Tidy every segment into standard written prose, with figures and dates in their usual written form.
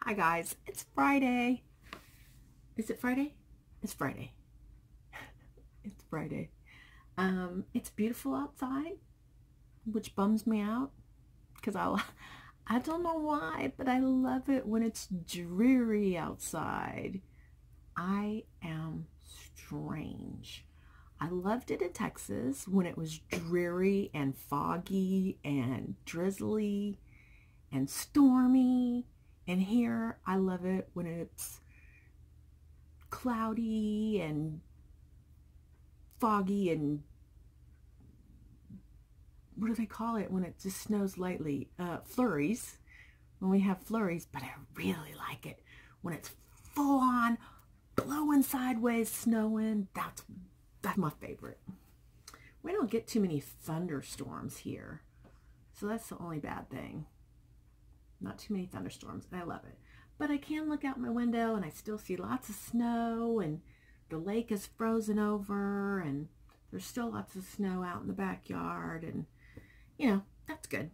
Hi guys, it's Friday. Is it Friday? It's Friday. It's Friday. It's beautiful outside, which bums me out because I don't know why, but I love it when it's dreary outside. I am strange. I loved it in Texas when it was dreary and foggy and drizzly and stormy. And here I love it when it's cloudy and foggy and what do they call it when it just snows lightly? Flurries. When we have flurries, but I really like it when it's full on blowing sideways, snowing. That's my favorite. We don't get too many thunderstorms here, so that's the only bad thing. Not too many thunderstorms, and I love it. But I can look out my window and I still see lots of snow, and the lake is frozen over, and there's still lots of snow out in the backyard, and you know, that's good.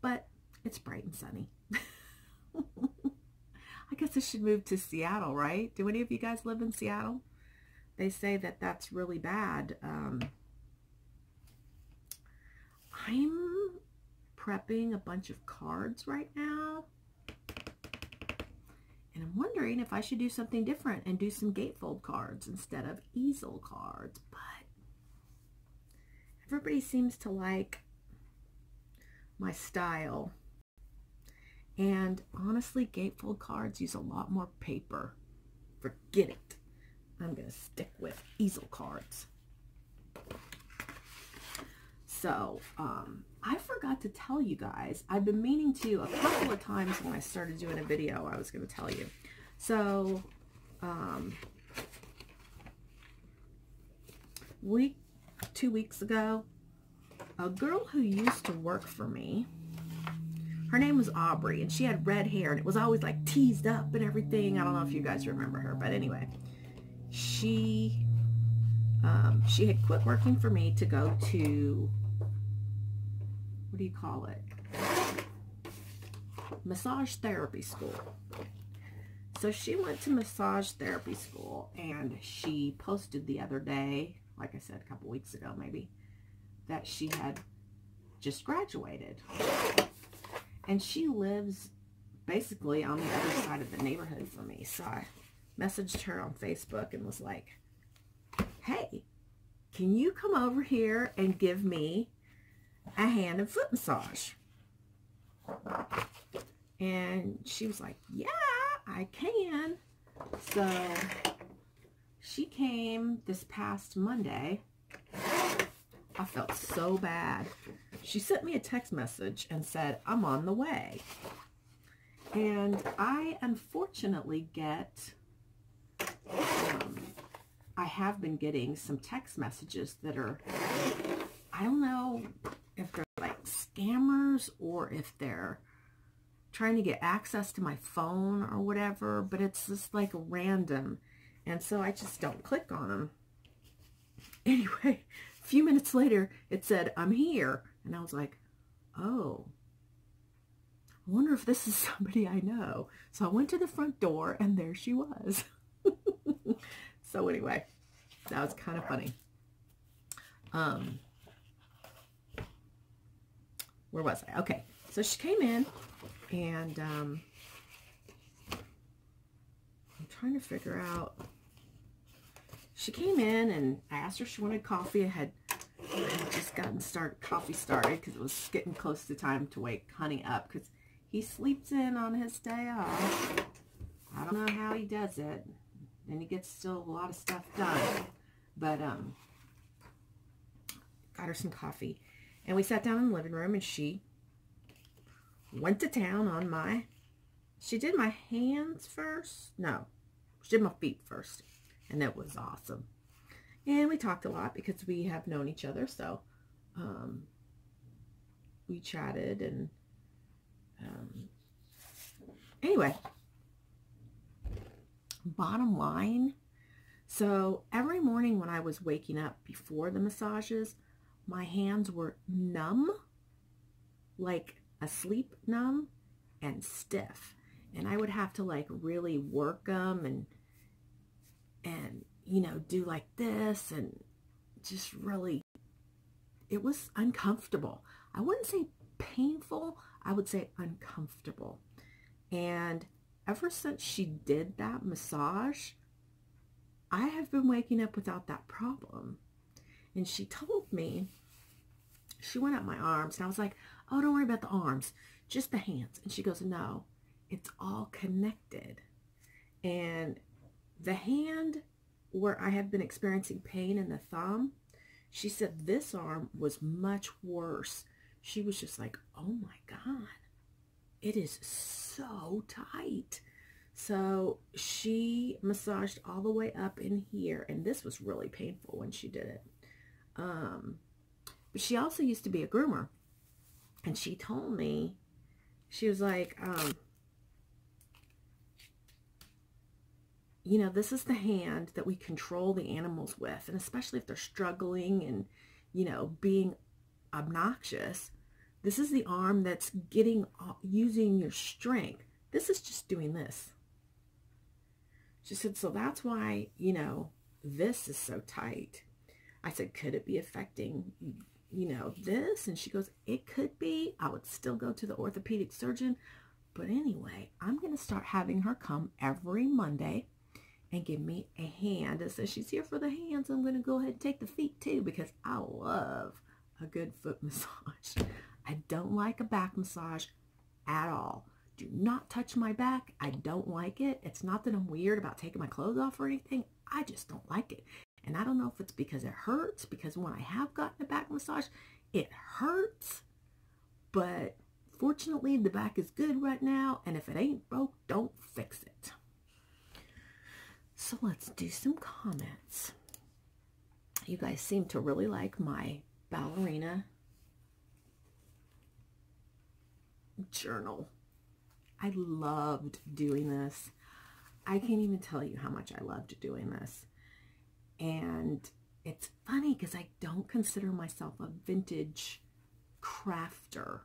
But it's bright and sunny. I guess I should move to Seattle, right? Do any of you guys live in Seattle? They say that that's really bad. I'm prepping a bunch of cards right now, and I'm wondering if I should do something different and do some gatefold cards instead of easel cards. But everybody seems to like my style, and honestly, gatefold cards use a lot more paper. Forget it. I'm gonna stick with easel cards. So, I forgot to tell you guys, I've been meaning to a couple of times when I started doing a video, I was going to tell you. So, 2 weeks ago, a girl who used to work for me, her name was Aubrey, and she had red hair, and it was always like teased up and everything. I don't know if you guys remember her, but anyway, she had quit working for me to go to, what do you call it? Massage therapy school. So she went to massage therapy school, and she posted the other day, like I said, a couple weeks ago maybe, that she had just graduated. And she lives basically on the other side of the neighborhood from me. So I messaged her on Facebook and was like, hey, can you come over here and give me a hand and foot massage? And she was like, yeah, I can. So she came this past Monday. I felt so bad. She sent me a text message and said, I'm on the way. And I unfortunately I have been getting some text messages that are, I don't know if they're like scammers or if they're trying to get access to my phone or whatever, but it's just like random. And so I just don't click on them. Anyway, a few minutes later, it said, I'm here. And I was like, oh, I wonder if this is somebody I know. So I went to the front door, and there she was. So anyway, that was kind of funny. Where was I? Okay, so she came in, and I'm trying to figure out. She came in, and I asked her if she wanted coffee. I had just gotten coffee started because it was getting close to time to wake Honey up because he sleeps in on his day off. I don't know how he does it. And he gets still a lot of stuff done. But, got her some coffee. And we sat down in the living room, and she went to town on she did my hands first. No, she did my feet first. And that was awesome. And we talked a lot because we have known each other. So, we chatted, and, anyway. Bottom line, so every morning when I was waking up before the massages, my hands were numb, like asleep numb, and stiff. And I would have to like really work them and you know, do like this and just really, it was uncomfortable. I wouldn't say painful, I would say uncomfortable. And ever since she did that massage, I have been waking up without that problem. And she told me, she went up my arms, and I was like, oh, don't worry about the arms, just the hands. And she goes, no, it's all connected. And the hand where I have been experiencing pain in the thumb, she said this arm was much worse. She was just like, oh my God, it is so tight. So she massaged all the way up in here, and this was really painful when she did it. But she also used to be a groomer, and she told me, she was like, you know, this is the hand that we control the animals with, and especially if they're struggling and, you know, being obnoxious. This is the arm that's using your strength. This is just doing this. She said, so that's why, you know, this is so tight. I said, could it be affecting, you know, this? And she goes, it could be. I would still go to the orthopedic surgeon. But anyway, I'm going to start having her come every Monday and give me a hand. And so she's here for the hands. I'm going to go ahead and take the feet too, because I love a good foot massage. I don't like a back massage at all. Do not touch my back. I don't like it. It's not that I'm weird about taking my clothes off or anything. I just don't like it. And I don't know if it's because it hurts, because when I have gotten a back massage, it hurts. But fortunately, the back is good right now. And if it ain't broke, don't fix it. So let's do some comments. You guys seem to really like my ballerina journal. I loved doing this. I can't even tell you how much I loved doing this. And it's funny because I don't consider myself a vintage crafter,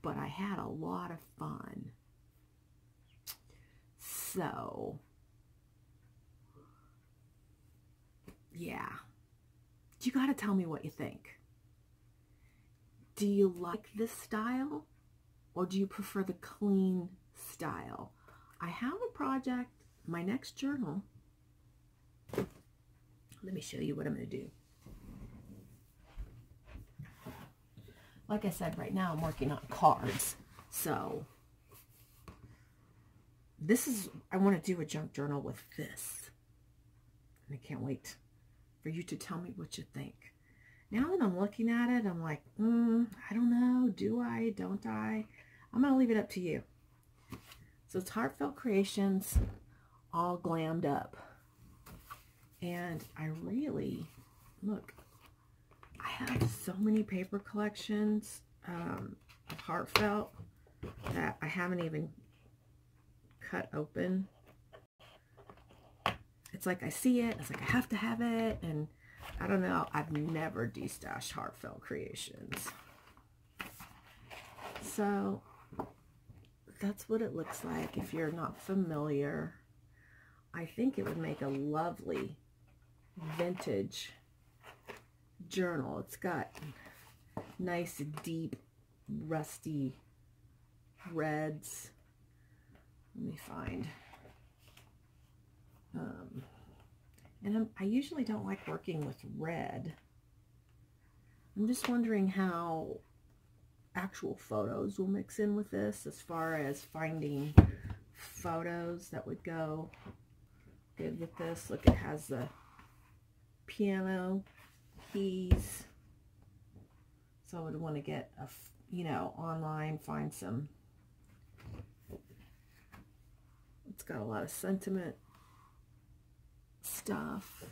but I had a lot of fun. So, yeah. You got to tell me what you think. Do you like this style, or do you prefer the clean style? I have a project, my next journal. Let me show you what I'm going to do. Like I said, right now I'm working on cards. So this is, I want to do a junk journal with this. And I can't wait for you to tell me what you think. Now that I'm looking at it, I'm like, I don't know. Do I? Don't I? I'm going to leave it up to you. So it's Heartfelt Creations, all glammed up. And I really, look, I have so many paper collections of Heartfelt that I haven't even cut open. It's like I see it, it's like I have to have it, and I don't know, I've never destashed Heartfelt Creations. So that's what it looks like if you're not familiar. I think it would make a lovely vintage journal. It's got nice deep rusty reds. Let me find. And I usually don't like working with red. I'm just wondering how actual photos will mix in with this, as far as finding photos that would go good with this. Look, it has the piano keys. So I would want to get a, you know, online, find some. It's got a lot of sentiment stuff.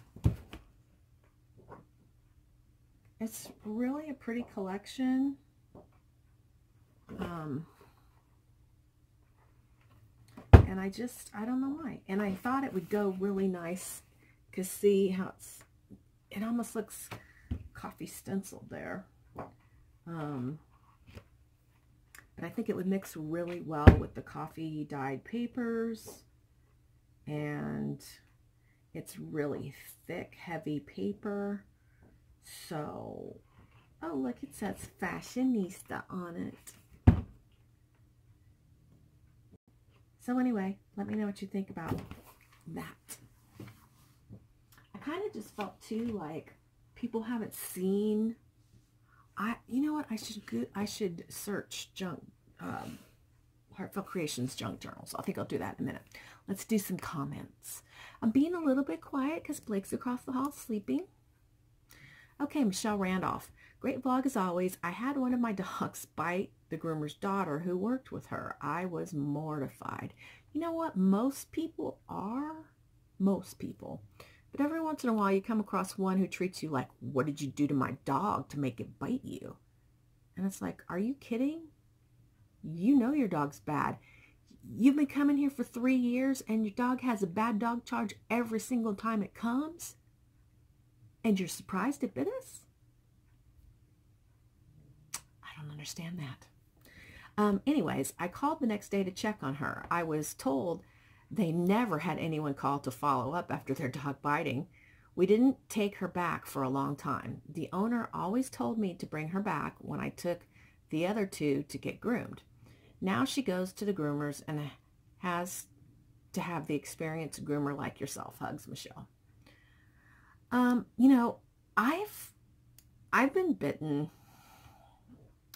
It's really a pretty collection. And I don't know why. And I thought it would go really nice, because see how it almost looks coffee stenciled there. but I think it would mix really well with the coffee dyed papers. And it's really thick, heavy paper. So, oh, look, it says fashionista on it. So anyway, let me know what you think about that. I kind of just felt too like people haven't seen. You know what? I should search junk, Heartfelt Creations junk journals. I think I'll do that in a minute. Let's do some comments. I'm being a little bit quiet because Blake's across the hall sleeping. Okay, Michelle Randolph. Great vlog as always. I had one of my dogs bite the groomer's daughter who worked with her. I was mortified. You know what? Most people are. Most people. But every once in a while you come across one who treats you like, what did you do to my dog to make it bite you? And it's like, are you kidding? You know your dog's bad. You've been coming here for 3 years and your dog has a bad dog charge every single time it comes? And you're surprised it bit us? I don't understand that. Anyways, I called the next day to check on her. I was told they never had anyone call to follow up after their dog biting. We didn't take her back for a long time. The owner always told me to bring her back when I took the other two to get groomed. Now she goes to the groomers and has to have the experienced groomer like yourself. Hugs, Michelle. You know, I've been bitten.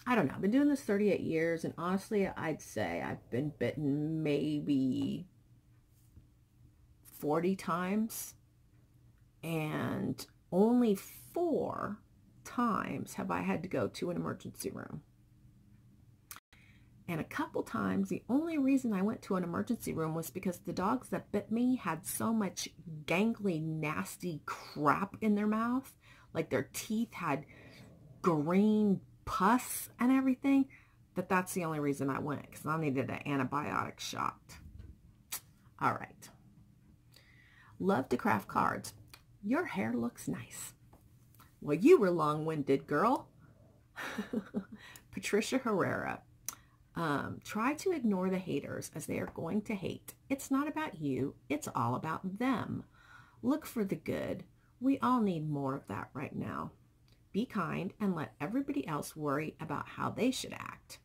I don't know. I've been doing this 38 years, and honestly, I'd say I've been bitten maybe 40 times, and only 4 times have I had to go to an emergency room. And a couple times, the only reason I went to an emergency room was because the dogs that bit me had so much gangly, nasty crap in their mouth. Like their teeth had green pus and everything. That's the only reason I went, because I needed an antibiotic shot. All right. Love to craft cards. Your hair looks nice. Well, you were long-winded, girl. Patricia Herrera. Try to ignore the haters as they are going to hate. It's not about you. It's all about them. Look for the good. We all need more of that right now. Be kind and let everybody else worry about how they should act.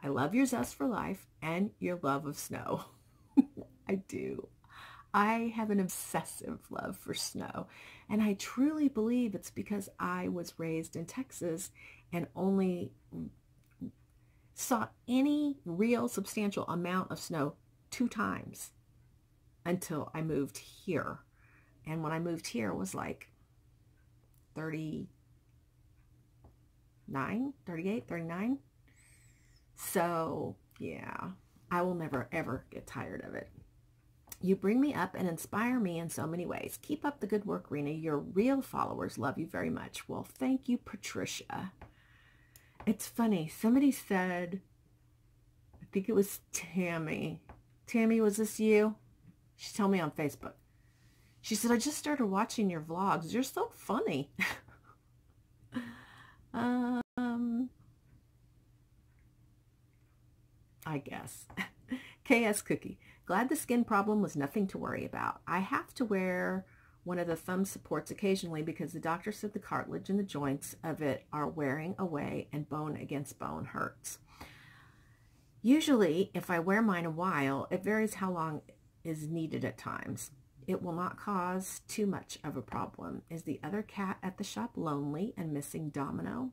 I love your zest for life and your love of snow. I do. I have an obsessive love for snow, and I truly believe it's because I was raised in Texas and only saw any real substantial amount of snow 2 times until I moved here. And when I moved here, it was like 39, 38, 39. So yeah, I will never ever get tired of it. You bring me up and inspire me in so many ways. Keep up the good work, Rena. Your real followers love you very much. Well, thank you, Patricia. It's funny. Somebody said, I think it was Tammy. Tammy, was this you? She told me on Facebook. She said, I just started watching your vlogs. You're so funny. I guess. KS Cookie. Glad the skin problem was nothing to worry about. I have to wear one of the thumb supports occasionally because the doctor said the cartilage and the joints of it are wearing away and bone against bone hurts. Usually, if I wear mine a while, it varies how long is needed at times. It will not cause too much of a problem. Is the other cat at the shop lonely and missing Domino?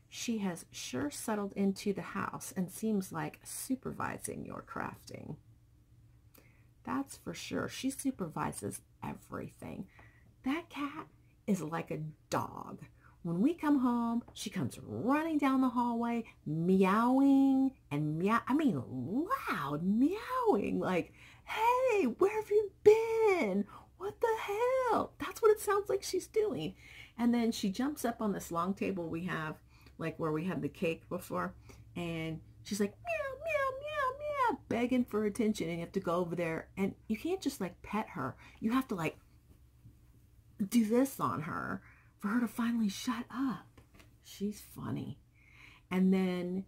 She has sure settled into the house and seems like supervising your crafting. That's for sure. She supervises everything. That cat is like a dog. When we come home, she comes running down the hallway, meowing and meow. I mean, loud meowing. Like, hey, where have you been? What the hell? That's what it sounds like she's doing. And then she jumps up on this long table we have, like where we had the cake before, and she's like, meow, meow, meow, meow, begging for attention. And you have to go over there, and you can't just like pet her. You have to like do this on her for her to finally shut up. She's funny. And then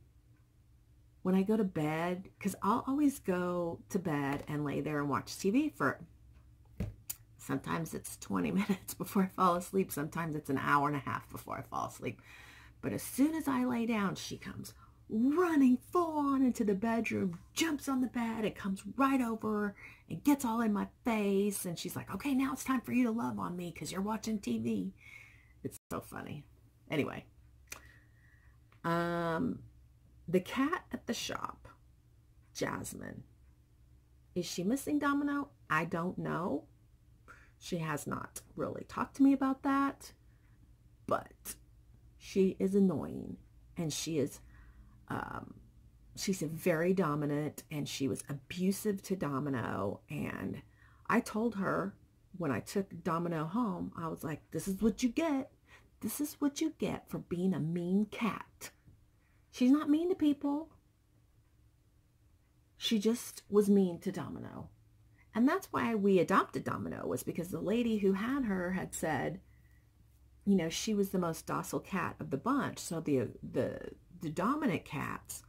when I go to bed, because I'll always go to bed and lay there and watch TV for, sometimes it's 20 minutes before I fall asleep. Sometimes it's an hour and a half before I fall asleep. But as soon as I lay down, she comes running full on into the bedroom, jumps on the bed, and comes right over and gets all in my face. And she's like, okay, now it's time for you to love on me because you're watching TV. It's so funny. Anyway, the cat at the shop, Jasmine, is she missing Domino? I don't know. She has not really talked to me about that, but she is annoying, and she's very dominant, and she was abusive to Domino. And I told her when I took Domino home, I was like, this is what you get. This is what you get for being a mean cat. She's not mean to people. She just was mean to Domino. And that's why we adopted Domino, was because the lady who had her had said, you know, she was the most docile cat of the bunch. So the dominant cats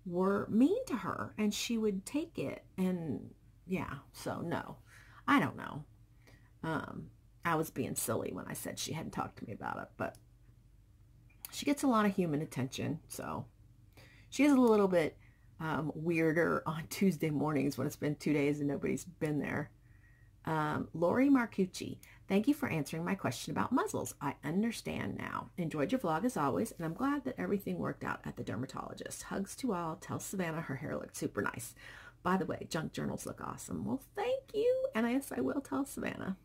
were mean to her, and she would take it. And yeah, so no, I don't know. I was being silly when I said she hadn't talked to me about it, but she gets a lot of human attention. So she is a little bit weirder on Tuesday mornings when it's been 2 days and nobody's been there. Lori Marcucci, thank you for answering my question about muzzles. I understand now. Enjoyed your vlog as always, and I'm glad that everything worked out at the dermatologist. Hugs to all. Tell Savannah her hair looked super nice. By the way, junk journals look awesome. Well, thank you. And yes, I will tell Savannah.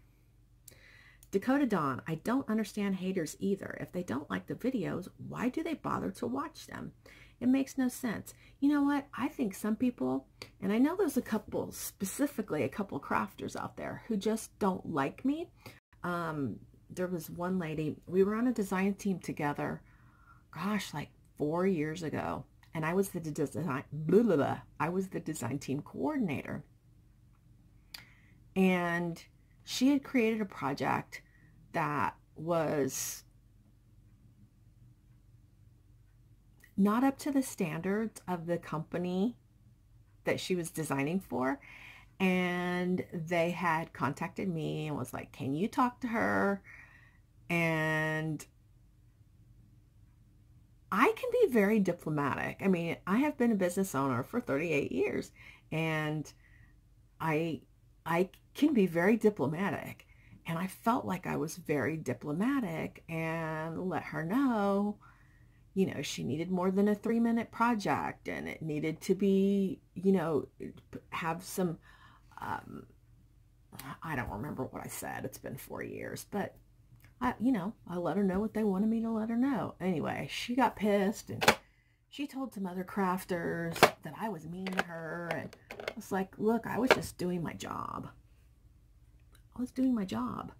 Dakota Dawn, I don't understand haters either. If they don't like the videos, why do they bother to watch them? It makes no sense. You know what? I think some people, and I know there's a couple, specifically a couple crafters out there who just don't like me. There was one lady, we were on a design team together, gosh, like 4 years ago. And I was the design team coordinator. And she had created a project that was not up to the standards of the company that she was designing for. And they had contacted me and was like, can you talk to her? And I can be very diplomatic. I mean, I have been a business owner for 38 years, and I can be very diplomatic. And I felt like I was very diplomatic and let her know, you know, she needed more than a 3-minute project, and it needed to be, you know, have some, I don't remember what I said. It's been 4 years, but you know, I let her know what they wanted me to let her know. Anyway, she got pissed, and she told some other crafters that I was mean to her. And I was like, look, I was just doing my job. I was doing my job.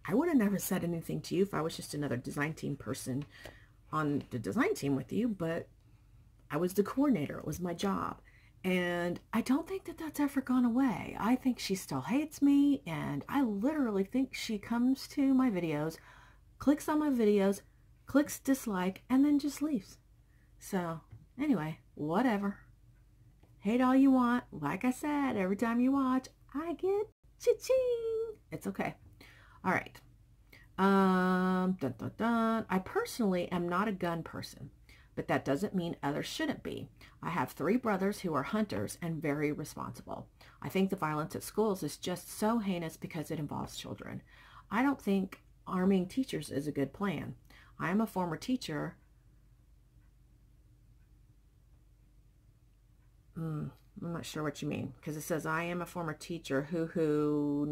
I would have never said anything to you if I was just another design team person on the design team with you, but I was the coordinator. It was my job. And I don't think that that's ever gone away. I think she still hates me, and I literally think she comes to my videos, clicks on my videos, clicks dislike, and then just leaves. So anyway, whatever. Hate all you want. Like I said, every time you watch, I get cha-ching. It's okay. All right. Dun, dun, dun. I personally am not a gun person, but that doesn't mean others shouldn't be. I have 3 brothers who are hunters and very responsible. I think the violence at schools is just so heinous because it involves children. I don't think arming teachers is a good plan. I am a former teacher. I'm not sure what you mean, because it says I am a former teacher who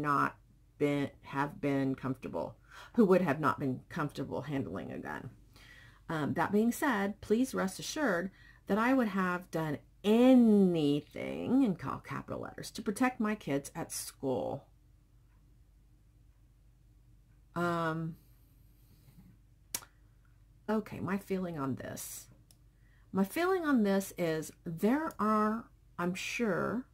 would have not been comfortable handling a gun. That being said, please rest assured that I would have done anything, in capital letters, to protect my kids at school. Okay, my feeling on this. My feeling on this is there are, I'm sure,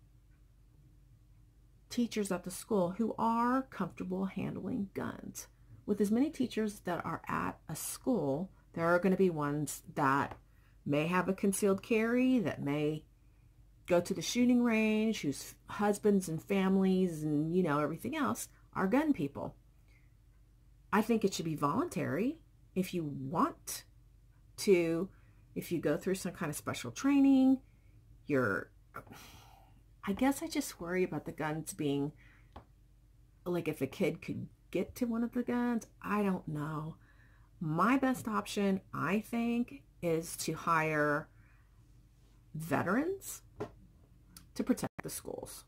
teachers at the school who are comfortable handling guns. With as many teachers that are at a school, there are going to be ones that may have a concealed carry, that may go to the shooting range, whose husbands and families and, you know, everything else are gun people. I think it should be voluntary if you want to, if you go through some kind of special training. I guess I just worry about the guns being, like, if a kid could get to one of the guns, I don't know. My best option, I think, is to hire veterans to protect the schools.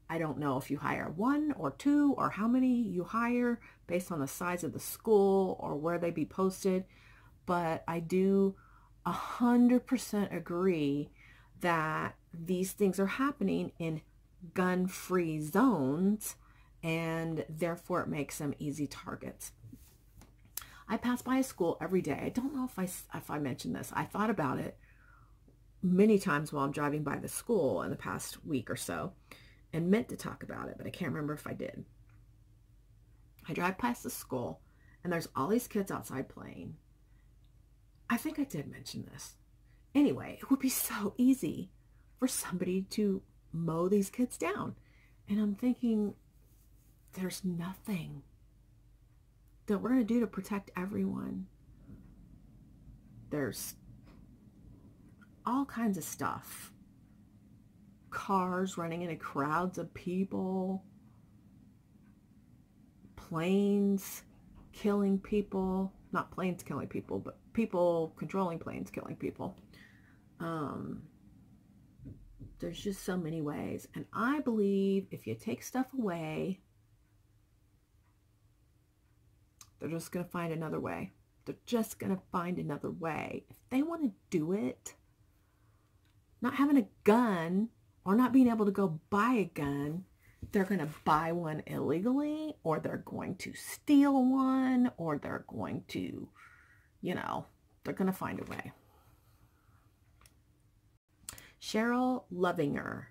I don't know if you hire one or two or how many you hire based on the size of the school or where they be posted, but I do 100% agree that these things are happening in gun-free zones, and therefore it makes them easy targets. I pass by a school every day. I don't know if I mentioned this. I thought about it many times while I'm driving by the school in the past week or so and meant to talk about it, but I can't remember if I did. I drive past the school and there's all these kids outside playing. I think I did mention this. Anyway, it would be so easy for somebody to mow these kids down. And I'm thinking, there's nothing that we're going to do to protect everyone. There's all kinds of stuff. Cars running into crowds of people. Planes killing people. Not planes killing people, but people controlling planes killing people. There's just so many ways. And I believe if you take stuff away, they're just going to find another way. They're just going to find another way. If they want to do it, not having a gun or not being able to go buy a gun, they're going to buy one illegally, or they're going to steal one, or they're going to, you know, they're going to find a way. Cheryl Lovinger.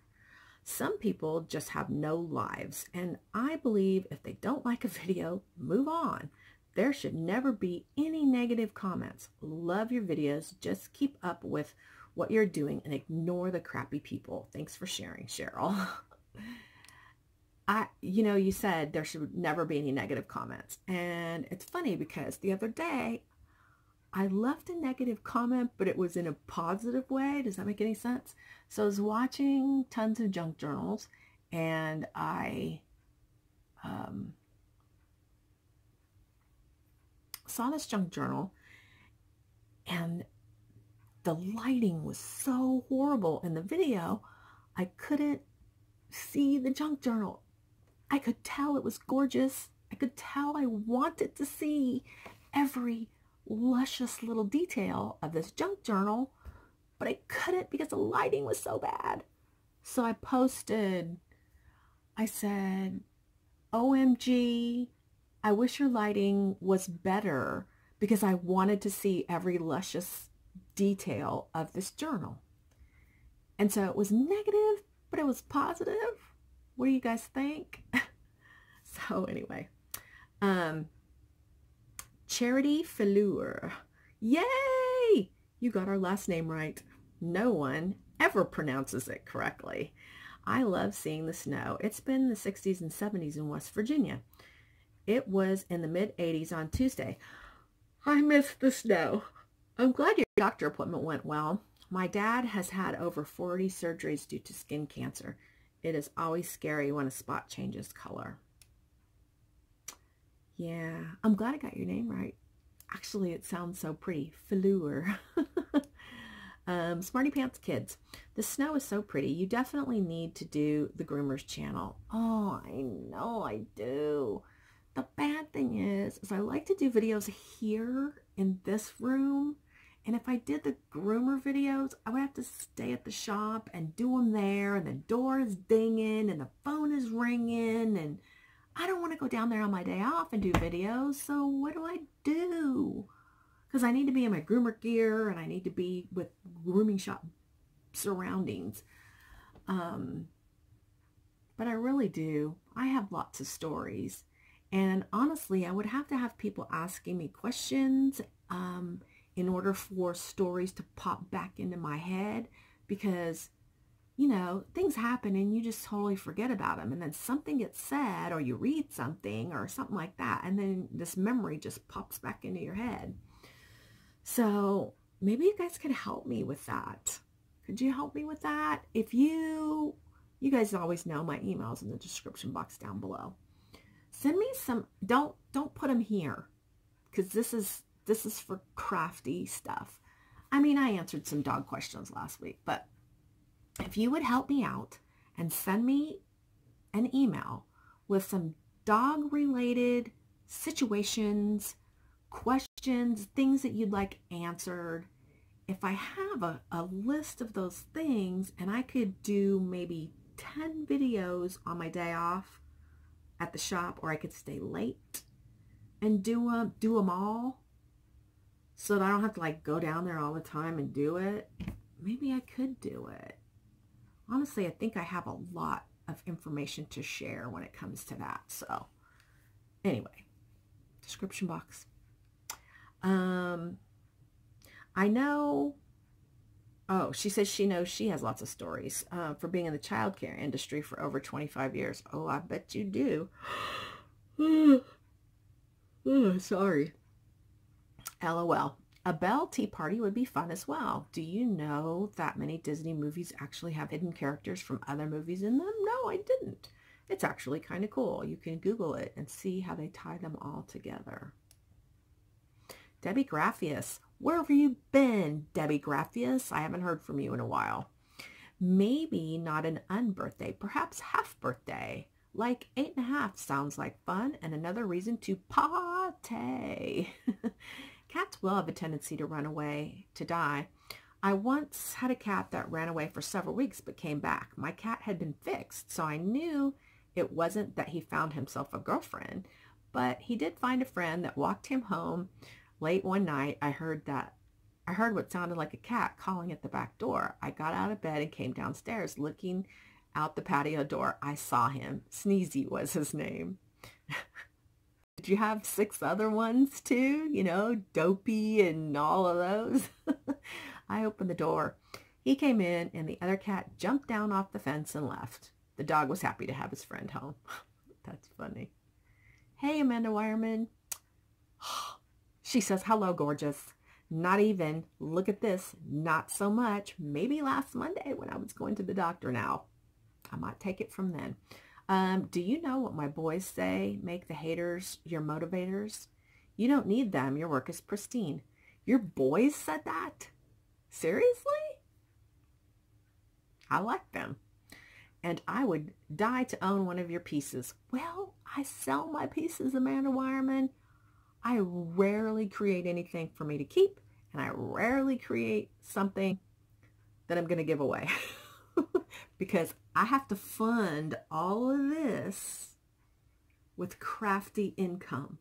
Some people just have no lives, and I believe if they don't like a video, move on. There should never be any negative comments. Love your videos. Just keep up with what you're doing and ignore the crappy people. Thanks for sharing, Cheryl. You said there should never be any negative comments. And it's funny because the other day I left a negative comment, but it was in a positive way. Does that make any sense? So I was watching tons of junk journals, and I saw this junk journal, and the lighting was so horrible in the video, I couldn't see the junk journal. I could tell it was gorgeous. I could tell I wanted to see every luscious little detail of this junk journal, but I couldn't because the lighting was so bad. So I posted, I said, OMG, I wish your lighting was better because I wanted to see every luscious detail of this journal. And so it was negative, but it was positive. What do you guys think? So anyway, Charity Fleur. Yay! You got our last name right. No one ever pronounces it correctly. I love seeing the snow. It's been the 60s and 70s in West Virginia. It was in the mid-80s on Tuesday. I missed the snow. I'm glad your doctor appointment went well. My dad has had over 40 surgeries due to skin cancer. It is always scary when a spot changes color. Yeah, I'm glad I got your name right. Actually, it sounds so pretty. Fleur. Smarty Pants Kids. The snow is so pretty. You definitely need to do the Groomer's channel. Oh, I know I do. The bad thing is I like to do videos here in this room. And if I did the groomer videos, I would have to stay at the shop and do them there. And the door is dinging and the phone is ringing. And I don't want to go down there on my day off and do videos. So what do I do? Because I need to be in my groomer gear and I need to be with grooming shop surroundings. But I really do. I have lots of stories. And honestly, I would have to have people asking me questions in order for stories to pop back into my head, because, you know, things happen and you just totally forget about them. And then something gets said, or you read something or something like that, and then this memory just pops back into your head. So maybe you guys could help me with that. Could you help me with that? If you guys always know my email's in the description box down below. Send me some, don't put them here, because this is for crafty stuff. I mean, I answered some dog questions last week, but if you would help me out and send me an email with some dog related situations, questions, things that you'd like answered. If I have a list of those things, and I could do maybe 10 videos on my day off at the shop, or I could stay late and do them all, so that I don't have to like go down there all the time and do it. Maybe I could do it. Honestly, I think I have a lot of information to share when it comes to that. So anyway, description box. I know, oh, she says she knows she has lots of stories for being in the childcare industry for over 25 years. Oh, I bet you do. Oh, sorry. LOL. A Belle tea party would be fun as well. Do you know that many Disney movies actually have hidden characters from other movies in them? No, I didn't. It's actually kind of cool. You can Google it and see how they tie them all together. Debbie Graffius. Where have you been, Debbie Graffius? I haven't heard from you in a while. Maybe not an unbirthday, perhaps half birthday. Like 8.5 sounds like fun, and another reason to party. Cats will have a tendency to run away, to die. I once had a cat that ran away for several weeks but came back. My cat had been fixed, so I knew it wasn't that he found himself a girlfriend, but he did find a friend that walked him home. Late one night, I heard what sounded like a cat calling at the back door. I got out of bed and came downstairs. Looking out the patio door, I saw him. Sneezy was his name. Did you have 6 other ones too? You know, Dopey and all of those? I opened the door. He came in and the other cat jumped down off the fence and left. The dog was happy to have his friend home. That's funny. Hey, Amanda Wireman. She says, hello, gorgeous. Not even. Look at this. Not so much. Maybe last Monday when I was going to the doctor now. I might take it from then. Do you know what my boys say? Make the haters your motivators. You don't need them. Your work is pristine. Your boys said that? Seriously? I like them. And I would die to own one of your pieces. Well, I sell my pieces, Amanda Wireman. I rarely create anything for me to keep, and I rarely create something that I'm going to give away. Because I have to fund all of this with crafty income.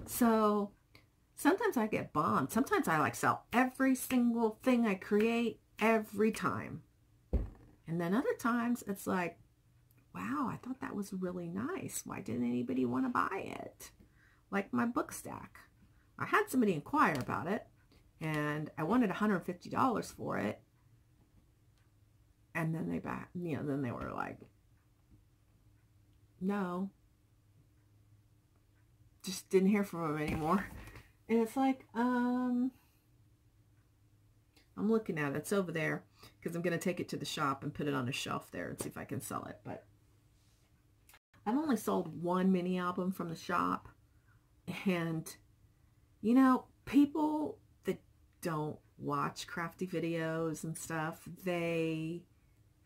So sometimes I get bombed. Sometimes I like sell every single thing I create every time. And then other times it's like, wow, I thought that was really nice. Why didn't anybody want to buy it? Like my book stack. I had somebody inquire about it, and I wanted $150 for it. And then then they were like, no. Just didn't hear from them anymore. And it's like, I'm looking at it. It's over there because I'm going to take it to the shop and put it on a shelf there and see if I can sell it. But I've only sold one mini album from the shop. And, you know, people that don't watch crafty videos and stuff, they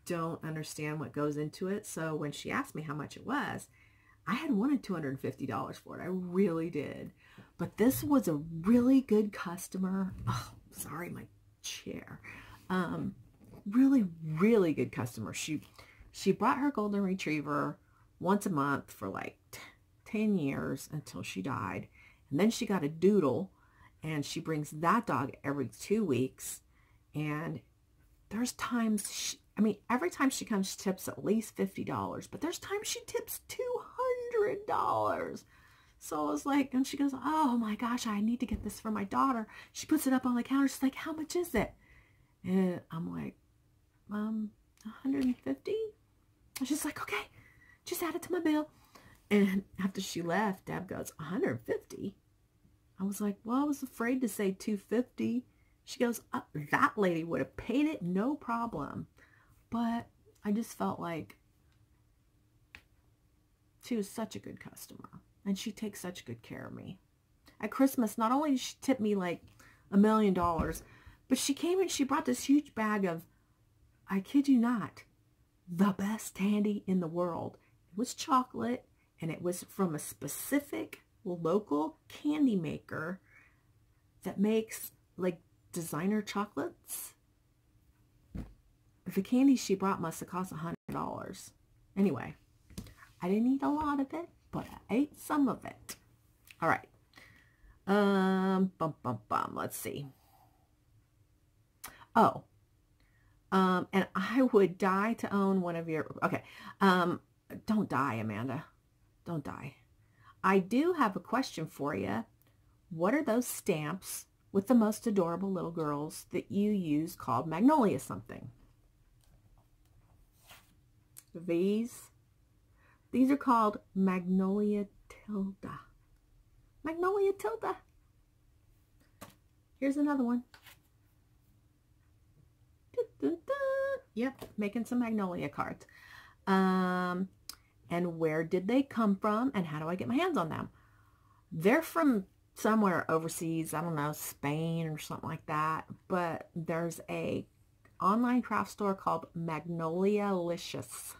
don't understand what goes into it. So when she asked me how much it was, I had wanted $250 for it. I really did. But this was a really good customer. Oh, sorry, my chair. Really, really good customer. She brought her golden retriever once a month for like 10 years until she died. And then she got a doodle, and she brings that dog every 2 weeks. And there's times, every time she comes, she tips at least $50, but there's times she tips $200. So I was like, and she goes, oh my gosh, I need to get this for my daughter. She puts it up on the counter. She's like, how much is it? And I'm like, 150. And she's like, okay, just add it to my bill. And after she left, Deb goes, 150? I was like, well, I was afraid to say 250. She goes, that lady would have paid it, no problem. But I just felt like she was such a good customer. And she takes such good care of me. At Christmas, not only did she tip me like $1 million, but she came and she brought this huge bag of, I kid you not, the best candy in the world. It was chocolate, and it was from a specific local candy maker that makes like designer chocolates. The candy she brought must have cost $100. Anyway, I didn't eat a lot of it, but I ate some of it. All right. Let's see. Oh, and I would die to own one of your, okay. Don't die, Amanda. Don't die. I do have a question for you. What are those stamps with the most adorable little girls that you use called Magnolia something? These are called Magnolia Tilda. Magnolia Tilda. Here's another one. Yep, making some Magnolia cards. And where did they come from, and how do I get my hands on them? They're from somewhere overseas, I don't know, Spain or something like that, but there's a online craft store called Magnolia-licious.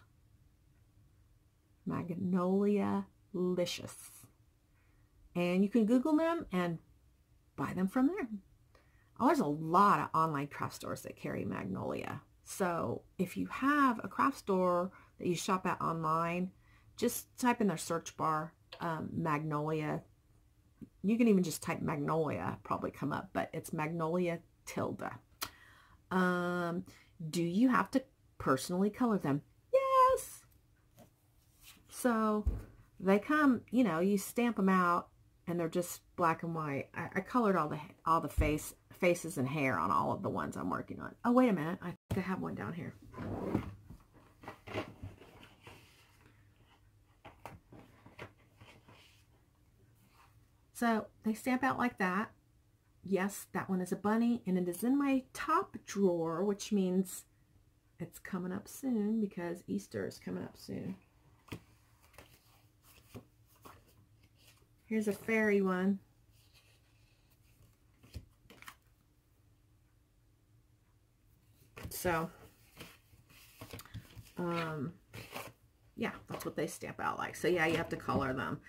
Magnolia-licious. And you can Google them and buy them from there. Oh, there's a lot of online craft stores that carry Magnolia. So if you have a craft store that you shop at online, just type in their search bar, Magnolia. You can even just type Magnolia, probably come up, but it's Magnolia Tilda. Do you have to personally color them? Yes. So they come, you know, you stamp them out and they're just black and white. I colored all the faces and hair on all of the ones I'm working on. Oh, wait a minute. I think I have one down here. So they stamp out like that. Yes, that one is a bunny, and it is in my top drawer, which means it's coming up soon because Easter is coming up soon. Here's a fairy one. So, yeah, that's what they stamp out like. So yeah, you have to color them.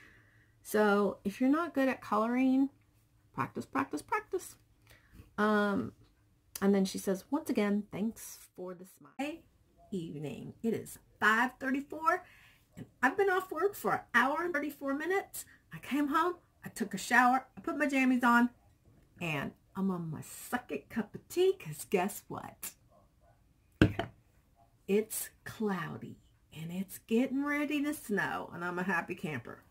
So if you're not good at coloring, practice, practice, practice. And then she says, once again, thanks for the smile. Evening. It is 5:34 and I've been off work for an hour and 34 minutes. I came home, I took a shower, I put my jammies on, and I'm on my second cup of tea because guess what? It's cloudy and it's getting ready to snow and I'm a happy camper.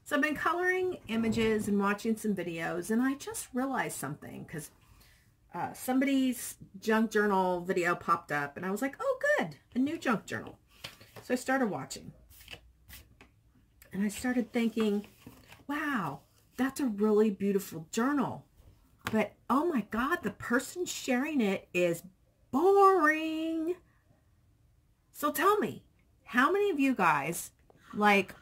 So I've been coloring images and watching some videos, and I just realized something because somebody's junk journal video popped up and I was like, oh good, a new junk journal. So I started watching and I started thinking, wow, that's a really beautiful journal. But oh my God, the person sharing it is boring. So tell me, how many of you guys like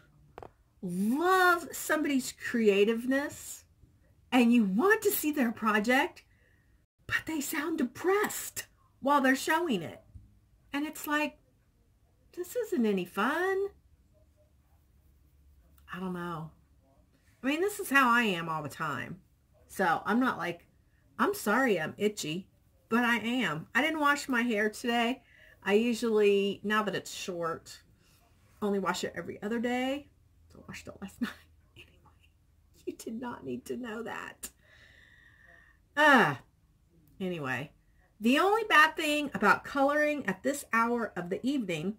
love somebody's creativeness and you want to see their project, but they sound depressed while they're showing it? And it's like, this isn't any fun. I don't know. I mean, this is how I am all the time. So I'm not like, I'm sorry I'm itchy, but I am. I didn't wash my hair today. I usually, now that it's short, only wash it every other day. So I washed it last night. Anyway, you did not need to know that. Anyway, the only bad thing about coloring at this hour of the evening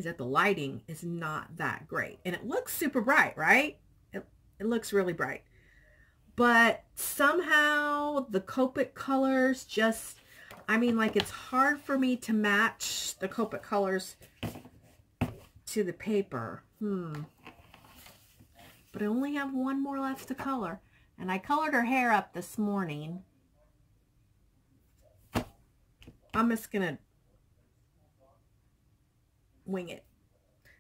is that the lighting is not that great. And it looks super bright, right? It looks really bright. But somehow the Copic colors just, I mean, like, it's hard for me to match the Copic colors to the paper. But I only have one more left to color. And I colored her hair up this morning. I'm just going to wing it.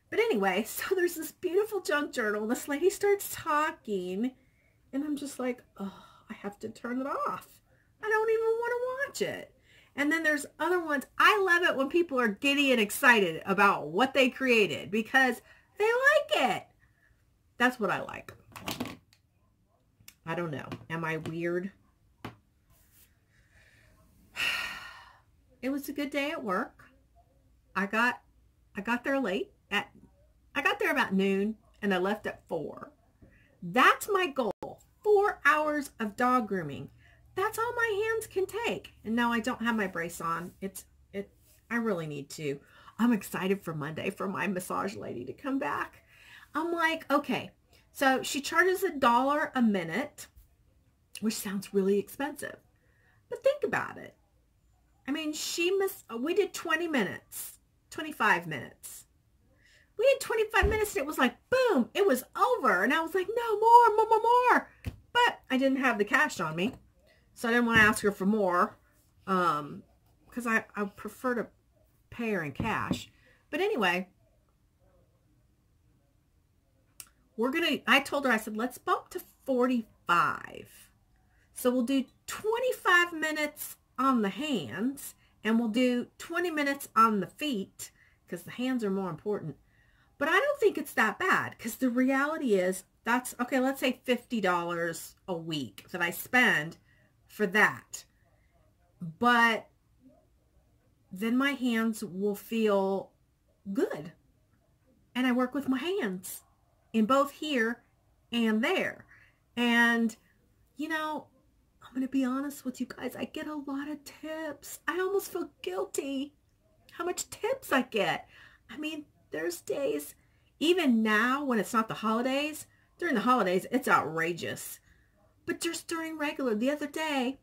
But anyway, so there's this beautiful junk journal. This lady starts talking. And I'm just like, oh, I have to turn it off. I don't even want to watch it. And then there's other ones. I love it when people are giddy and excited about what they created because they like it. That's what I like. I don't know. Am I weird? It was a good day at work. I got there late. I got there about noon and I left at 4. That's my goal. 4 hours of dog grooming. That's all my hands can take. And no, I don't have my brace on. I really need to. I'm excited for Monday for my massage lady to come back. I'm like, okay, so she charges $1 a minute, which sounds really expensive. But think about it. I mean, we did 20 minutes, 25 minutes. We had 25 minutes and it was like, boom, it was over. And I was like, no, more. But I didn't have the cash on me. So I didn't want to ask her for more. Because I prefer to pay her in cash. But anyway, I told her, I said, let's bump to 45. So we'll do 25 minutes on the hands. And we'll do 20 minutes on the feet. Because the hands are more important. But I don't think it's that bad. Because the reality is, that's, okay, let's say $50 a week that I spend for that. But then my hands will feel good. And I work with my hands in both here and there. And, you know, I'm going to be honest with you guys. I get a lot of tips. I almost feel guilty how much tips I get. I mean, there's days, even now when it's not the holidays, during the holidays, it's outrageous. But just during regular, the other day,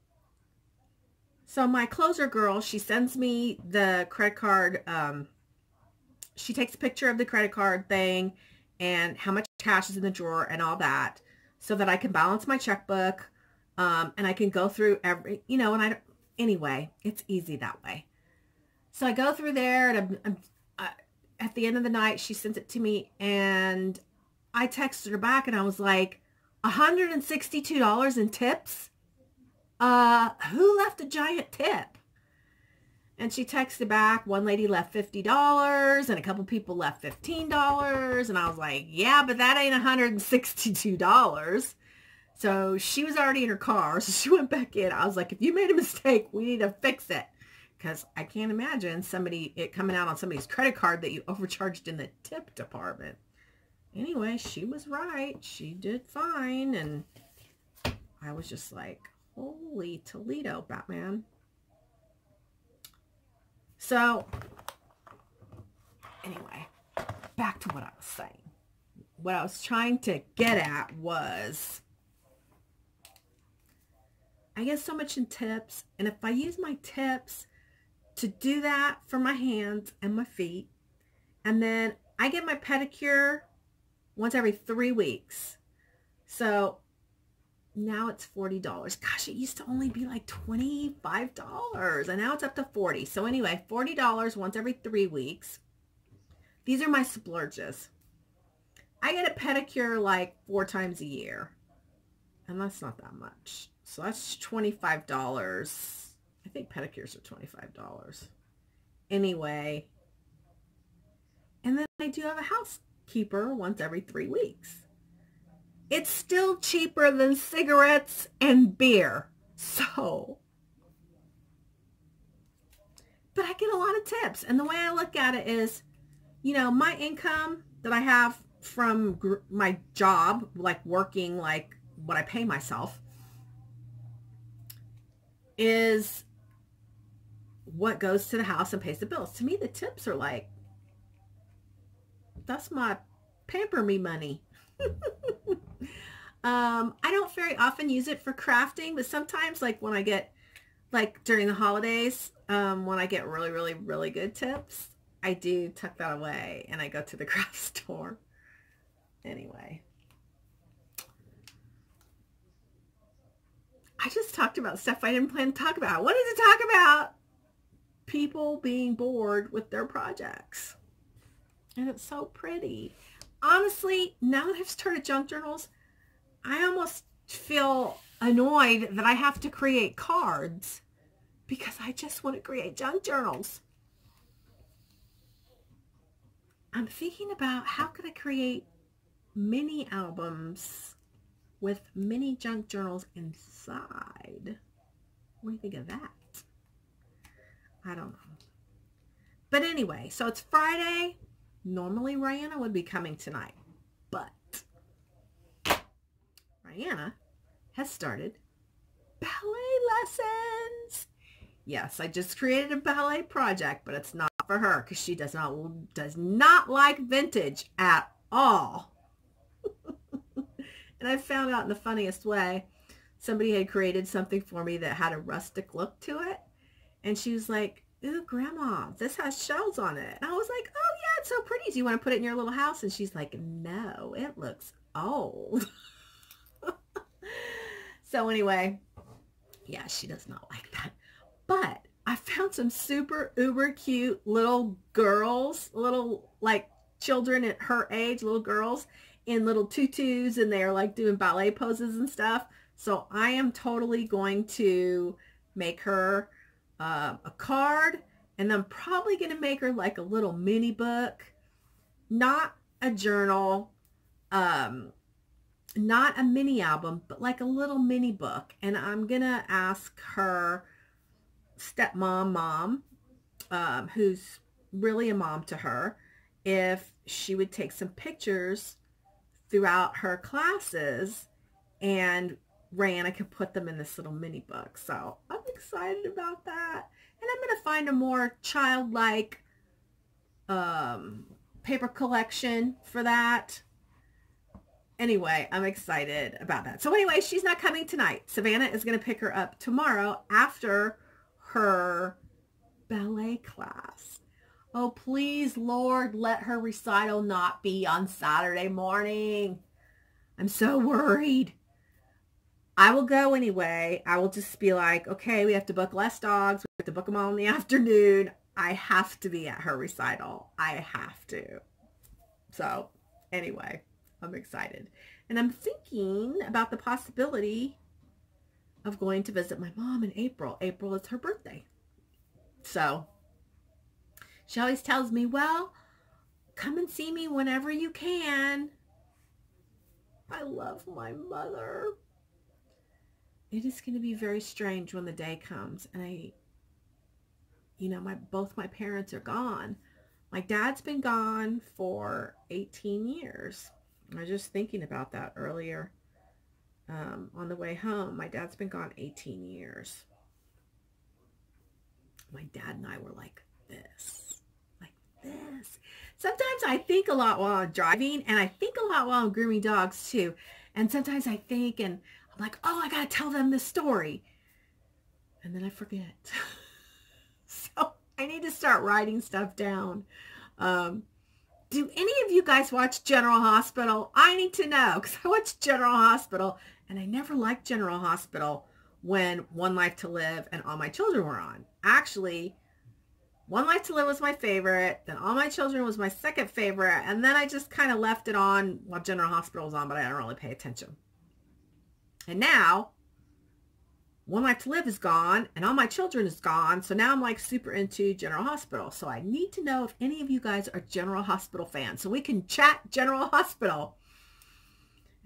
so my closer girl, she sends me the credit card. She takes a picture of the credit card thing and how much cash is in the drawer and all that so that I can balance my checkbook. And I can go through every, you know, and anyway, it's easy that way. So I go through there and at the end of the night, she sends it to me and I texted her back and I was like, $162 in tips? Who left a giant tip? And she texted back, one lady left $50 and a couple people left $15. And I was like, yeah, but that ain't $162. So she was already in her car. So she went back in. I was like, if you made a mistake, we need to fix it. Because I can't imagine it coming out on somebody's credit card that you overcharged in the tip department. Anyway, she was right. She did fine. And I was just like, holy Toledo, Batman. So, anyway, back to what I was saying. What I was trying to get at was, I get so much in tips. And if I use my tips to do that for my hands and my feet, and then I get my pedicure once every 3 weeks. So now it's $40. Gosh, it used to only be like $25, and now it's up to $40. So anyway, $40 once every 3 weeks. These are my splurges. I get a pedicure like 4 times a year, and that's not that much. So that's $25. I think pedicures are $25. Anyway, and then I do have a housekeeper once every 3 weeks. It's still cheaper than cigarettes and beer. So, but I get a lot of tips. And the way I look at it is, you know, my income that I have from my job, like working, like what I pay myself, is what goes to the house and pays the bills. To me, the tips are like That's my pamper me money. I don't very often use it for crafting, but sometimes like when I get, like during the holidays, when I get really, really, really good tips, I do tuck that away and I go to the craft store. Anyway. I just talked about stuff I didn't plan to talk about. I wanted to talk about people being bored with their projects. And it's so pretty. Honestly, now that I've started junk journals, I almost feel annoyed that I have to create cards because I just want to create junk journals. I'm thinking about how could I create mini albums with mini junk journals inside. What do you think of that? I don't know. But anyway, so it's Friday. Normally Rihanna would be coming tonight, but Rihanna has started ballet lessons. Yes, I just created a ballet project, but it's not for her because she does not like vintage at all. And I found out in the funniest way, somebody had created something for me that had a rustic look to it. And she was like, ooh, Grandma, this has shells on it. And I was like, oh yeah, it's so pretty. Do you want to put it in your little house? And she's like, no, it looks old. So anyway, yeah, she does not like that. But I found some super uber cute little girls, little like children at her age, little girls in little tutus, and they're like doing ballet poses and stuff. So I am totally going to make her a card, and I'm probably going to make her like a little mini book, not a journal, not a mini album, but like a little mini book. And I'm going to ask her stepmom, mom, who's really a mom to her, if she would take some pictures throughout her classes and Rihanna could put them in this little mini book. So I'm excited about that. And I'm going to find a more childlike paper collection for that. Anyway, I'm excited about that. So anyway, she's not coming tonight. Savannah is going to pick her up tomorrow after her ballet class. Oh, please, Lord, let her recital not be on Saturday morning. I'm so worried. I will go anyway. I will just be like, okay, we have to book less dogs. We have to book them all in the afternoon. I have to be at her recital. I have to. So anyway, I'm excited. And I'm thinking about the possibility of going to visit my mom in April. April is her birthday. So she always tells me, well, come and see me whenever you can. I love my mother. It is going to be very strange when the day comes. And both my parents are gone. My dad's been gone for 18 years. I was just thinking about that earlier on the way home. My dad's been gone 18 years. My dad and I were like this. Sometimes I think a lot while I'm driving, and I think a lot while I'm grooming dogs too. And sometimes I think, and I'm like, oh, I gotta tell them this story. And then I forget. So I need to start writing stuff down. Do any of you guys watch General Hospital? I need to know, because I watch General Hospital, and I never liked General Hospital when One Life to Live and All My Children were on. Actually, One Life to Live was my favorite, then All My Children was my second favorite, and then I just kind of left it on while General Hospital was on, but I didn't really pay attention. And now, One Life to Live is gone, and All My Children is gone, so now I'm like super into General Hospital. So I need to know if any of you guys are General Hospital fans, so we can chat General Hospital.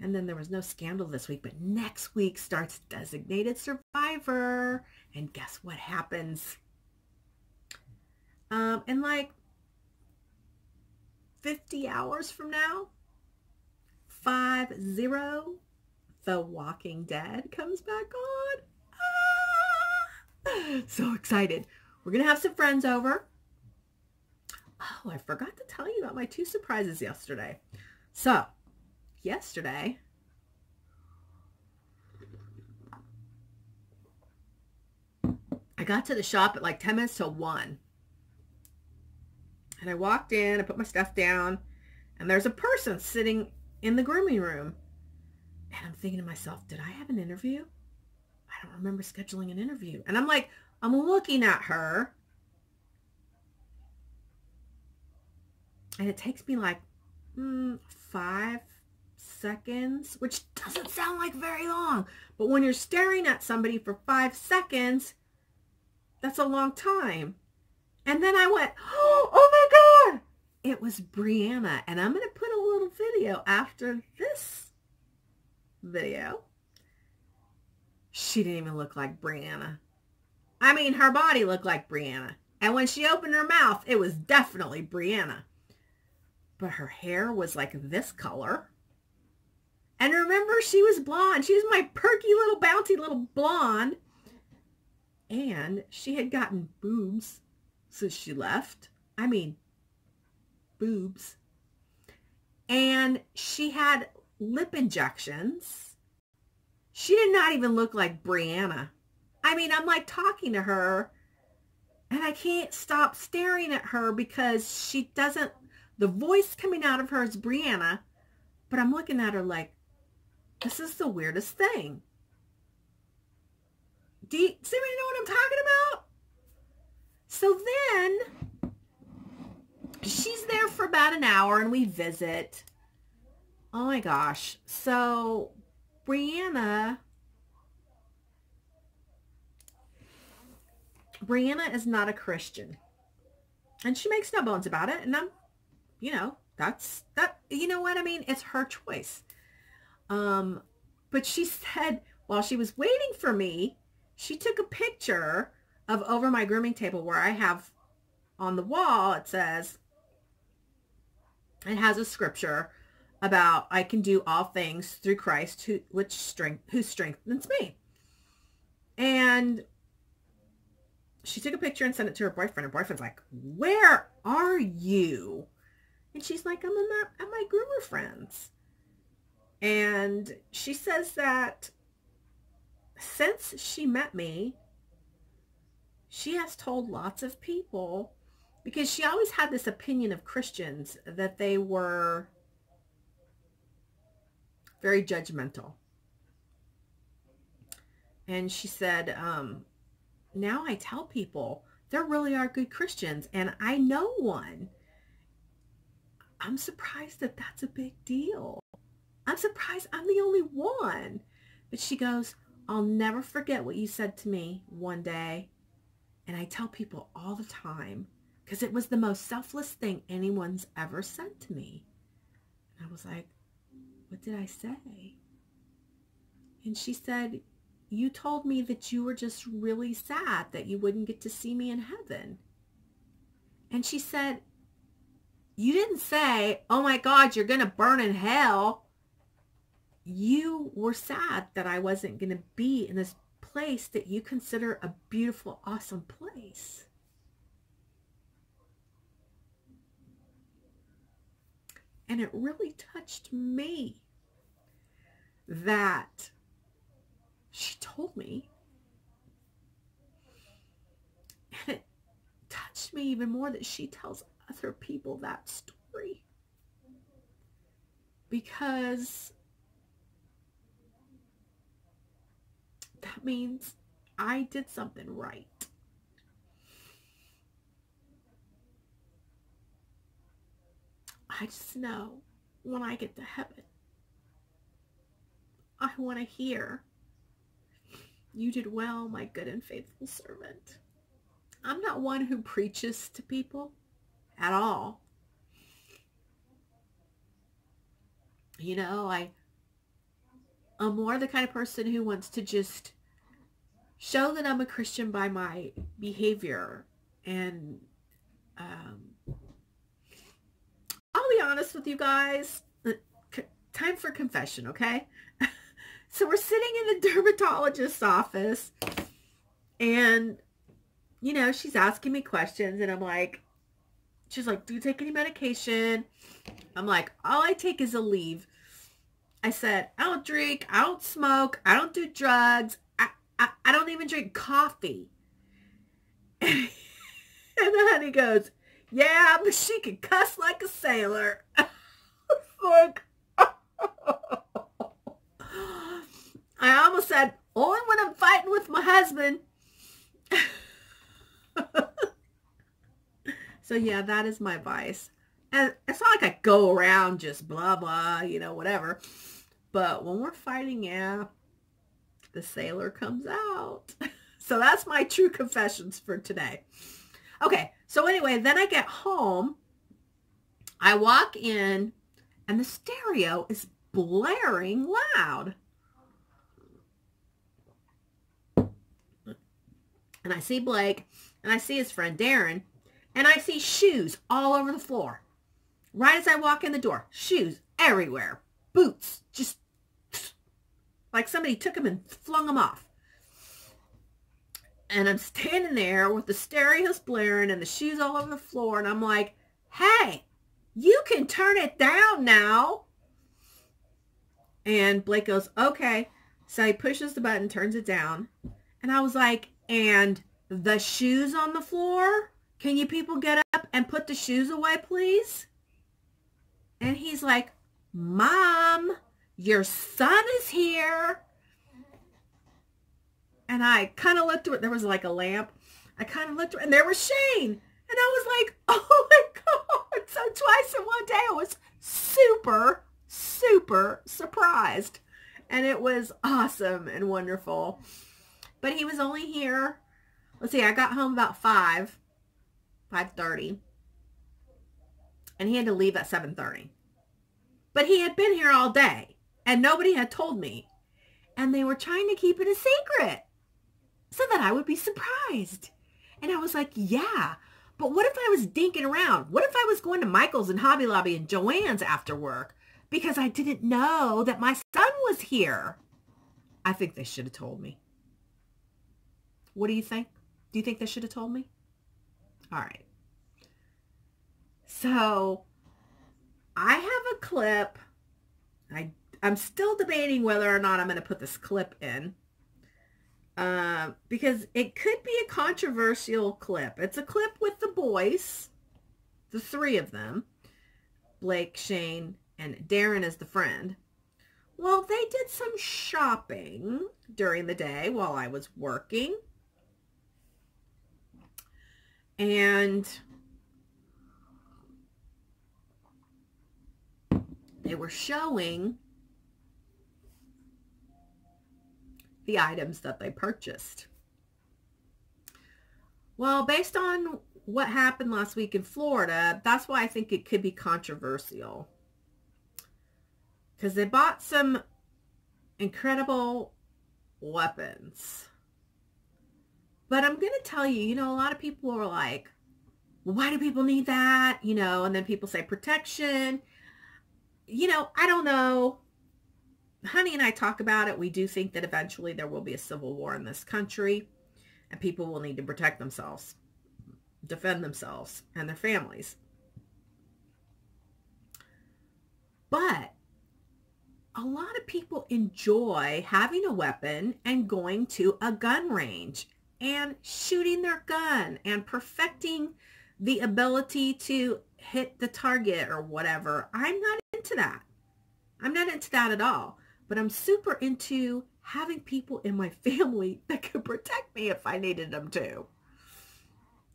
And then there was no scandal this week, but next week starts Designated Survivor, and guess what happens? In like 50 hours from now, 50, The Walking Dead comes back on. Ah! So excited. We're going to have some friends over. Oh, I forgot to tell you about my 2 surprises yesterday. So, yesterday, I got to the shop at like 10 minutes till 1. And I walked in, I put my stuff down, and there's a person sitting in the grooming room. And I'm thinking to myself, did I have an interview? I don't remember scheduling an interview. And I'm looking at her. And it takes me like 5 seconds, which doesn't sound like very long. But when you're staring at somebody for 5 seconds, that's a long time. And then I went, oh my God, it was Brianna. And I'm going to put a little video after this video. She didn't even look like Brianna. I mean, her body looked like Brianna. And when she opened her mouth, it was definitely Brianna. But her hair was like this color. And remember, she was blonde. She was my perky little, bouncy little blonde. And she had gotten boobs since she left. I mean, boobs. And she had lip injections. She did not even look like Brianna. I mean, I'm like talking to her, and I can't stop staring at her because she doesn't, the voice coming out of her is Brianna, but I'm looking at her like, this is the weirdest thing. Does anybody know what I'm talking about? So then, she's there for about an hour, and we visit. Oh my gosh. So, Brianna is not a Christian. And she makes no bones about it. And I'm, you know, you know what I mean? It's her choice. But she said, while she was waiting for me, she took a picture of over my grooming table where I have on the wall, it says, it has a scripture about I can do all things through Christ who strengthens me. And she took a picture and sent it to her boyfriend. Her boyfriend's like, where are you? And she's like, I'm at my groomer friends. And she says that since she met me, she has told lots of people, because she always had this opinion of Christians that they were very judgmental. And she said, now I tell people there really are good Christians, and I know one. I'm surprised that that's a big deal. I'm surprised I'm the only one. But she goes, I'll never forget what you said to me one day. And I tell people all the time, because it was the most selfless thing anyone's ever said to me. And I was like, what did I say? And she said, you told me that you were just really sad that you wouldn't get to see me in heaven. And she said, you didn't say, oh my God, you're going to burn in hell. You were sad that I wasn't going to be in this place that you consider a beautiful, awesome place. And it really touched me that she told me. And it touched me even more that she tells other people that story. Because that means I did something right. I just know when I get to heaven, I want to hear, you did well, my good and faithful servant. I'm not one who preaches to people at all. You know, I'm more the kind of person who wants to just show that I'm a Christian by my behavior. And I'll be honest with you guys. Time for confession, okay? So we're sitting in the dermatologist's office, and, you know, she's asking me questions, and I'm like, She's like, do you take any medication? I'm like, all I take is a leave. I said, I don't drink, I don't smoke, I don't do drugs, I don't even drink coffee. And the honey goes, yeah, but she can cuss like a sailor. Like, I almost said, only when I'm fighting with my husband. So yeah, that is my vice. And it's not like I go around just blah, blah, you know, whatever. But when we're fighting, yeah, the sailor comes out. So that's my true confessions for today. Okay, so anyway, then I get home. I walk in, and the stereo is blaring loud. And I see Blake, and I see his friend Darren, and I see shoes all over the floor. Right as I walk in the door, shoes everywhere. Boots, just like somebody took them and flung them off. And I'm standing there with the stereos blaring and the shoes all over the floor, and I'm like, hey, you can turn it down now. And Blake goes, okay. So he pushes the button, turns it down. And I was like, and the shoes on the floor? Can you people get up and put the shoes away, please? And he's like, Mom, your son is here. And I kind of looked at, there was like a lamp. I kind of looked, and there was Shane. And I was like, oh my God. So twice in one day, I was super, super surprised. And it was awesome and wonderful. But he was only here. Let's see, I got home about 5:30. And he had to leave at 7:30. But he had been here all day. And nobody had told me. And they were trying to keep it a secret so that I would be surprised. And I was like, yeah. But what if I was dinking around? What if I was going to Michael's and Hobby Lobby and Joann's after work because I didn't know that my son was here? I think they should have told me. What do you think? Do you think they should have told me? All right. So I have a clip. I'm still debating whether or not I'm going to put this clip in. Because it could be a controversial clip. It's a clip with the boys, the three of them, Blake, Shane, and Darren is the friend. Well, they did some shopping during the day while I was working. And they were showing the items that they purchased. Well, based on what happened last week in Florida, that's why I think it could be controversial. Because they bought some incredible weapons. But I'm going to tell you, you know, a lot of people are like, well, why do people need that? You know, and then people say protection. You know, I don't know. Honey and I talk about it. We do think that eventually there will be a civil war in this country and people will need to protect themselves, defend themselves and their families. But a lot of people enjoy having a weapon and going to a gun range and shooting their gun and perfecting the ability to hit the target or whatever. I'm not into that. I'm not into that at all. But I'm super into having people in my family that could protect me if I needed them to.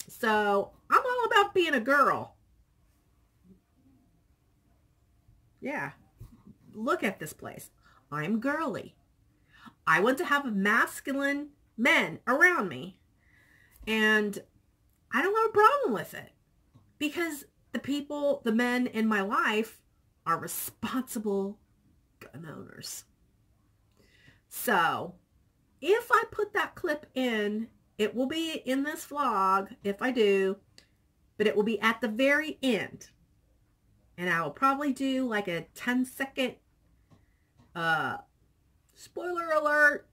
So I'm all about being a girl. Yeah. Look at this place. I'm girly. I want to have masculine men around me. And I don't have a problem with it. Because the men in my life are responsible gun owners. So if I put that clip in, it will be in this vlog if I do, but it will be at the very end. And I will probably do like a 10-second spoiler alert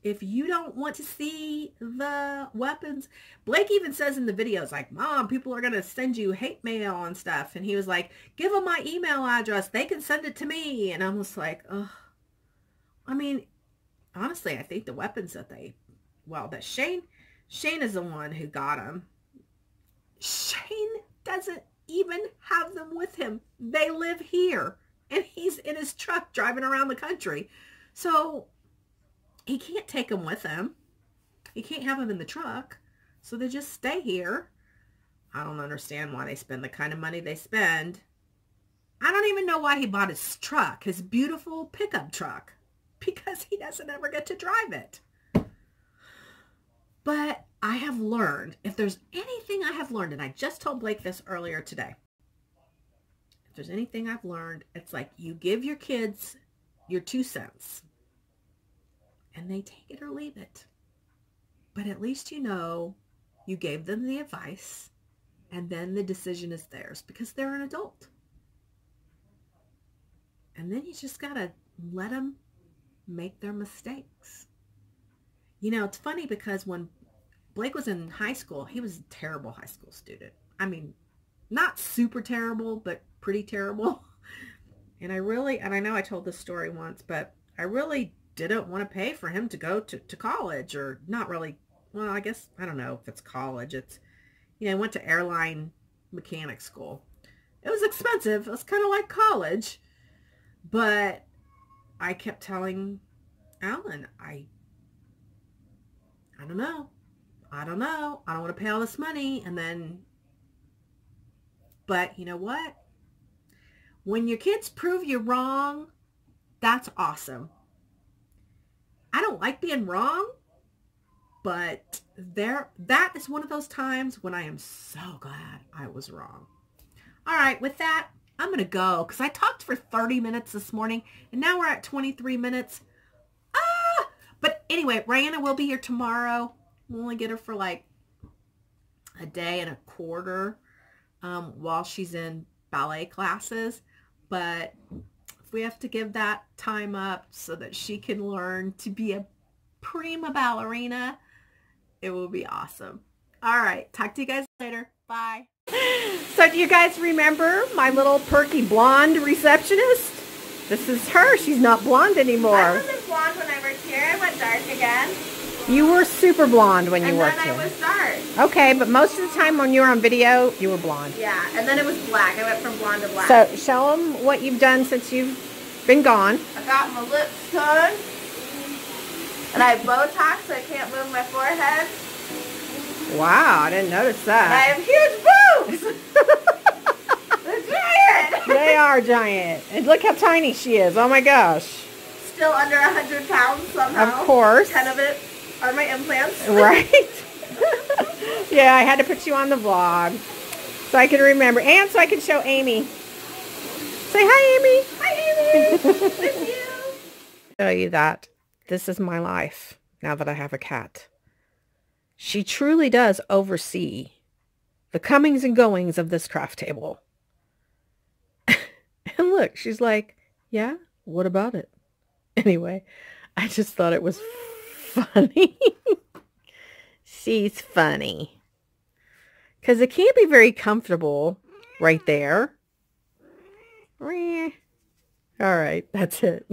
If you don't want to see the weapons, Blake even says in the videos, like, Mom, people are going to send you hate mail and stuff. And he was like, give them my email address. They can send it to me. And I'm just like, ugh. I mean, honestly, I think the weapons that that Shane is the one who got them. Shane doesn't even have them with him. They live here. And he's in his truck driving around the country. So he can't take them with him. He can't have them in the truck. So they just stay here. I don't understand why they spend the kind of money they spend. I don't even know why he bought his truck, his beautiful pickup truck, because he doesn't ever get to drive it. But I have learned, if there's anything I have learned, and I just told Blake this earlier today, if there's anything I've learned, it's like you give your kids your 2 cents and they take it or leave it. But at least you know you gave them the advice and then the decision is theirs because they're an adult. And then you just got to let them make their mistakes. You know, it's funny because when Blake was in high school, he was a terrible high school student. I mean, not super terrible, but pretty terrible. And I know I told this story once, but I really didn't want to pay for him to go to college, or not really. Well, I guess, I don't know if it's college. It's, I went to airline mechanic school. It was expensive. It was kind of like college. But I kept telling Alan, I don't know. I don't want to pay all this money. And then, but you know what? When your kids prove you wrong, that's awesome. I don't like being wrong, but that is one of those times when I am so glad I was wrong. All right, with that, I'm going to go because I talked for 30 minutes this morning and now we're at 23 minutes. But anyway, Rihanna will be here tomorrow. We'll only get her for like a day and a quarter while she's in ballet classes. But if we have to give that time up so that she can learn to be a prima ballerina, it will be awesome. All right. Talk to you guys later. Bye. So do you guys remember my little perky blonde receptionist? This is her. She's not blonde anymore. I wasn't blonde when I worked here. I went dark again. You were super blonde when you worked here. And then I was dark. Okay, but most of the time when you were on video, you were blonde. Yeah, and then it was black. I went from blonde to black. So show them what you've done since you've been gone. I got my lips done. And I have Botox so I can't move my forehead. Wow, I didn't notice And I that. have huge boobs. They're giant. They are giant. And look how tiny she is. Oh my gosh. Still under 100 pounds somehow. Of course. 10 of it are my implants. Right? Yeah, I had to put you on the vlog so I can remember. And so I can show Amy. Say hi, Amy. Hi, Amy. Miss you. Show you that this is my life now that I have a cat. She truly does oversee the comings and goings of this craft table. And look, she's like, yeah, what about it? Anyway, I just thought it was funny. She's funny. Because it can't be very comfortable right there. All right, that's it.